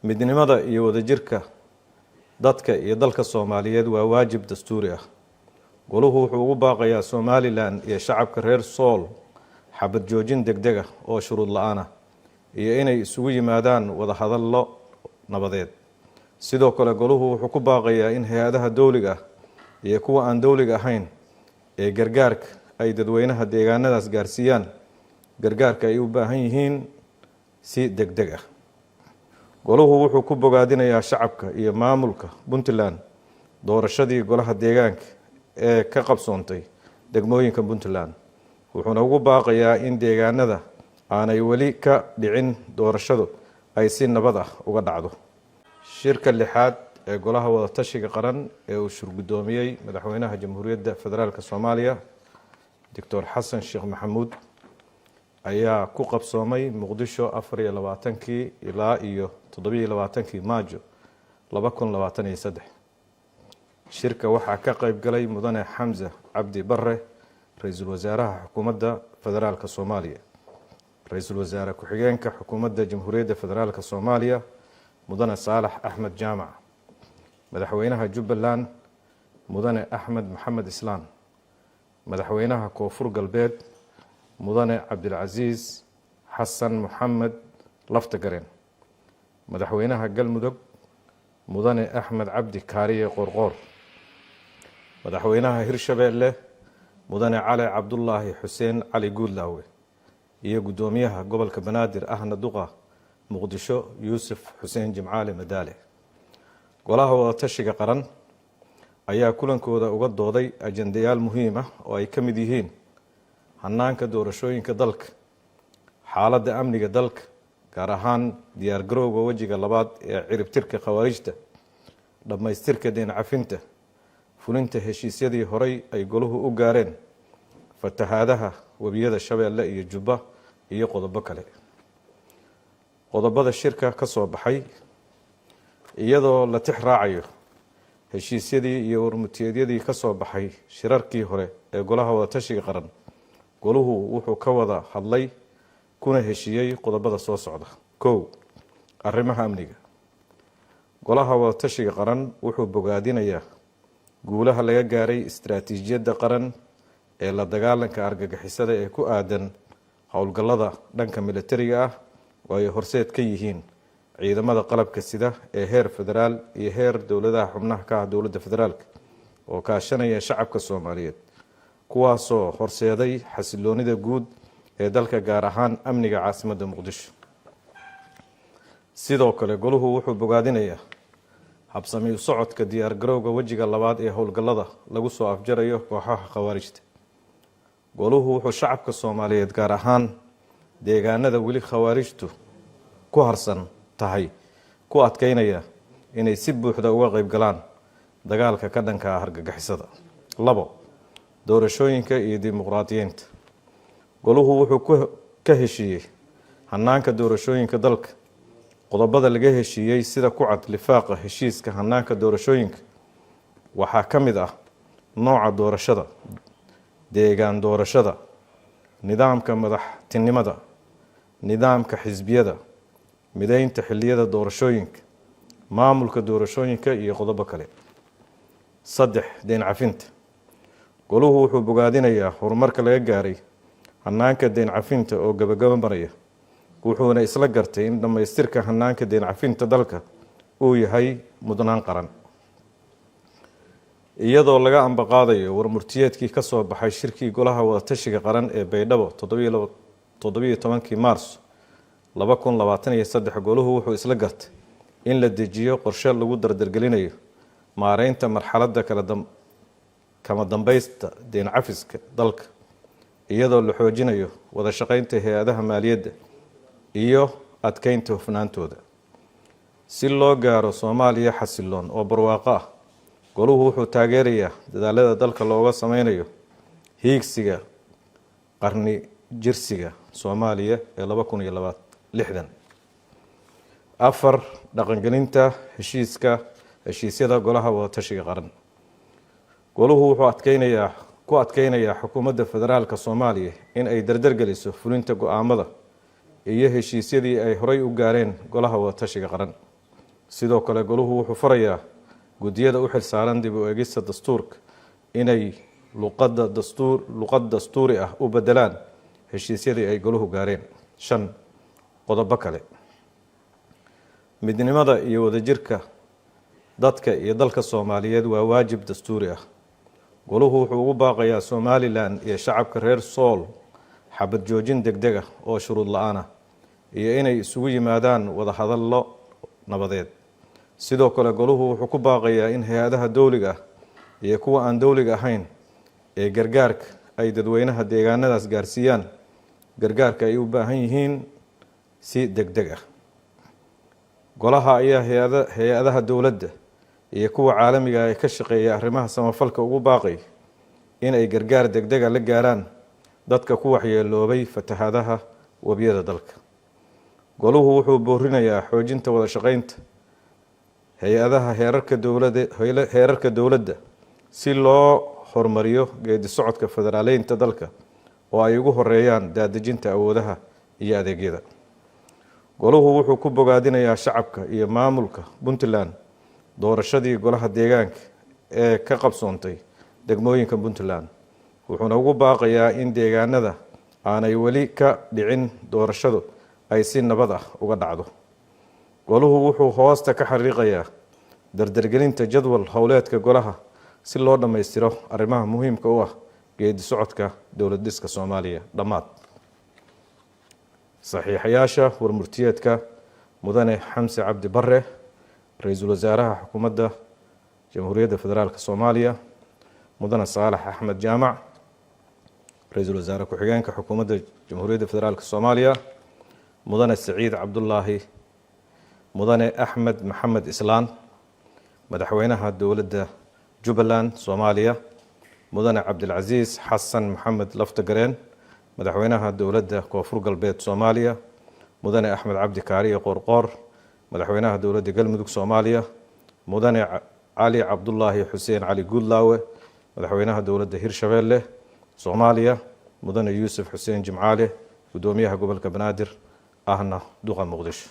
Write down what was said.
midnimada iyo wadajirka dadka iyo dalka Soomaaliyeed waa waajib dastuuri ah. Goluhu wuxuu ugu baaqayaa Somaliland iyo shacabka reer Sool xabad joojin degdeg ah oo shuruud la'aan ah iyo inay isugu yimaadaan wada hadallo nabadeed. Sidoo kale goluhu wuxuu ku baaqayaa in hay'adaha dawliga ah iyo kuwa aan dawliga ahayn ee gargaarka ay dadweynaha deegaanadaas gaarsiiyaan gargaarka ay u baahan yihiin si degdeg ah. Goluhu wuxuu ku bogaadinayaa shacabka iyo maamulka Puntland doorashadii golaha deegaanka ee ka qabsoontay degmooyinka Puntland, wuxuuna ugu baaqayaa in deegaanada aanay weli ka dhicin doorashadu ay si nabad ah uga dhacdo. Shirka lixaad ee golaha wada tashiga qaran ee uu shirgudoomiyay madaxweynaha Jamhuuriyadda Federaalka Soomaaliya Dr. Xasan Sheekh Maxamuud ayaa ku qabsoomay Muqdisho 24 ilaa 27 Maajo 2023. shirka waxaa ka qayb galay mudane Xamza Cabdi Barre, ra'iisul wasaaraha xukuumadda federaalka Soomaaliya, ra'iisul wasaare ku-xigeenka xukuumadda Jamhuuriyadda Federaalka Soomaaliya mudane Saalax Axmed Jaamac, madaxweynaha Jubbaland mudane Axmed Maxamed Islaan, madaxweynaha Koonfur Galbeed mudane Cabdilcasiis Xasan Maxamed Laftagareen, madaxweynaha Galmudug mudane Axmed Cabdi Kaariye Qorqoor, madaxweynaha Hirshabeelle mudane Cali Cabdullaahi Xuseen Cali Guudlaawe iyo gudoomiyaha gobolka Banaadir ahna duqa Muqdisho Yuusuf Xuseen Jimcaale Madaale. Golaha wada tashiga qaran ayaa kulankooda uga dooday ajendayaal muhiim ah oo ay ka mid yihiin hanaanka doorashooyinka dalka, xaaladda amniga dalka, gaar ahaan diyaar garowga wajiga labaad ee ciribtirka khawaarijta, dhammaystirka deyn cafinta, fulinta heshiisyadii horey ay goluhu u gaareen, fatahaadaha webiyada Shabeelle iyo Jubba iyo qodobo kale. Qodobada shirka ka soo baxay iyadoo la tix raacayo heshiisyadii iyo warmutiyadii ka soo baxay shirarkii hore ee golaha wada tashiga qaran, goluhu wuxuu ka wada hadlay kuna heshiiyay qodobada soo socda. 1. Arrimaha amniga. Golaha wada tashiga qaran wuxuu bogaadinayaa guulaha laga gaaray istiraatiijiyadda qaran ee la dagaalanka argagixisada ee ku aadan howlgallada dhanka militariga ah oo ay horseed ka yihiin ciidamada qalabka sida ee heer federaal iyo heer dowladaha xubnaha ka ah dowladda federaalka oo kaashanaya shacabka Soomaaliyeed, kuwaasoo horseeday xasiloonida guud ee dalka gaar ahaan amniga caasimadda Muqdisho. Sidoo kale goluhu wuxuu bogaadinayaa habsami u socodka diyaar garowga wajiga labaad ee howlgallada lagu soo afjarayo kooxaha khawaarijta. Goluhu wuxuu shacabka Soomaaliyeed gaar ahaan deegaanada weli khawaarijtu ku harsan tahay ku adkeynaya inay si buuxda uga qayb galaan dagaalka ka dhanka ah argagixisada. 2. Doorashooyinka iyo dimuqraadiyiinta. Goluhu wuxuu ka heshiiyey hanaanka doorashooyinka dalka. Qodobada laga heshiiyey sida ku cad lifaaqa heshiiska hanaanka doorashooyinka waxaa ka mid ah nooca doorashada, deegaan doorashada, nidaamka madaxtinimada, nidaamka xisbiyada, mideynta xilliyada doorashooyinka, maamulka doorashooyinka iyo qodobo kale. 3. Deyn cafinta. Goluhu wuxuu bogaadinayaa horumarka laga gaaray hanaanka deyn cafinta oo gabagaba maraya, wuxuuna isla gartay in dhammaystirka hanaanka deyn cafinta dalka uu yahay mudnaan qaran. Iyadoo laga ambaqaadayo warmurtiyeedkii ka soo baxay shirkii golaha wada tashiga qaran ee Baydhabo 17 Maarso 2023, goluhu wuxuu isla gartay in la dejiyo qorshe lagu dardargelinayo maareynta marxaladda kama dambaysta deyn cafiska dalka, iyadoo la xoojinayo wada shaqeynta hay'adaha maaliyadda iyo adkeynta hufnaantooda. Si loo gaaro Soomaaliya xasiloon oo barwaaqo ah, goluhu wuxuu taageerayaa dadaalada dalka looga sameynayo hiigsiga qarni jirsiga Soomaaliya ee 2060. 4. Dhaqangelinta heshiisyada golaha wada tashiga qaran. Goluhu wuxuu ku adkeynayaa xukuumadda federaalka Soomaaliya in ay dardargeliso fulinta go'aamada iyo heshiisyadii ay horey u gaareen golaha wada tashiga qaran. sidoo kale goluhu wuxuu farayaa guddiyada u xilsaaran dib u eegista dastuurka inay luqad dastuuri ah u bedelaan heshiisyadii ay goluhu gaareen. 5 qodobo kale. midnimada iyo wadajirka dadka iyo dalka Soomaaliyeed waa waajib dastuuri ah. goluhu wuxuu ugu baaqayaa Somaliland iyo shacabka reer Sool xabad joojin degdeg ah oo shuruud la'aan ah iyo inay isugu yimaadaan wada hadallo nabadeed. sidoo kale goluhu wuxuu ku baaqayaa in hay'adaha dawliga ah iyo kuwa aan dawliga ahayn ee gargaarka ay dadweynaha deegaanadaas gaarsiiyaan gargaarka ay u baahan yihiin si degdeg ah. golaha ayaa hay'adaha dawladda iyo kuwa caalamiga ah ee ka shaqeeya arrimaha samafalka ugu baaqay in ay gargaar degdeg ah la gaaraan dadka ku waxyeeloobay fatahaadaha wabiyada dalka. goluhu wuxuu boorinayaa xoojinta wada shaqeynta hay-adaha heerarka dowladda si loo horumariyo geedi socodka federaaleynta dalka oo ay ugu horeeyaan daadejinta awoodaha iyo adeegyada. goluhu wuxuu ku bogaadinayaa shacabka iyo maamulka Puntland doorashadii golaha deegaanka ee ka qabsoontay degmooyinka Puntland, wuxuuna ugu baaqayaa in deegaanada aanay weli ka dhicin doorashadu ay si nabad ah uga dhacdo. goluhu wuxuu hoosta ka xariiqayaa dardargelinta jadwal howleedka golaha si loo dhammaystiro arrimaha muhiimka u ah geedi socodka dowlad dhiska Soomaaliya. dhammaad. saxiixayaasha warmurtiyeedka mudane Xamse Cabdi Barre, ra-iisul wasaaraha xukuumadda Jamhuuriyadda Federaalka Soomaaliya, mudane Saalax Axmed Jaamac, ra-iisul wasaare ku-xigeenka xukuumadda Jamhuuriyadda Federaalka Soomaaliya, mudane Saciid Cabdullaahi, mudane Axmed Maxamed Islaan, madaxweynaha dowladda Jubbaland Soomaaliya, mudane Cabdilcasiis Xasan Maxamed Laftagareen, madaxweynaha dowladda Koonfur Galbeed Soomaaliya, mudane Axmed Cabdi Kaariye Qoorqoor, madaxweynaha dowladda Galmudug Soomaaliya, mudane Cali Cabdullaahi Xuseen Cali Guudlaawe, madaxweynaha dowladda Hirshabeelle Soomaaliya, mudane Yuusuf Xuseen Jimcaale, gudoomiyaha gobolka Banaadir ahna duqa Muqdisho.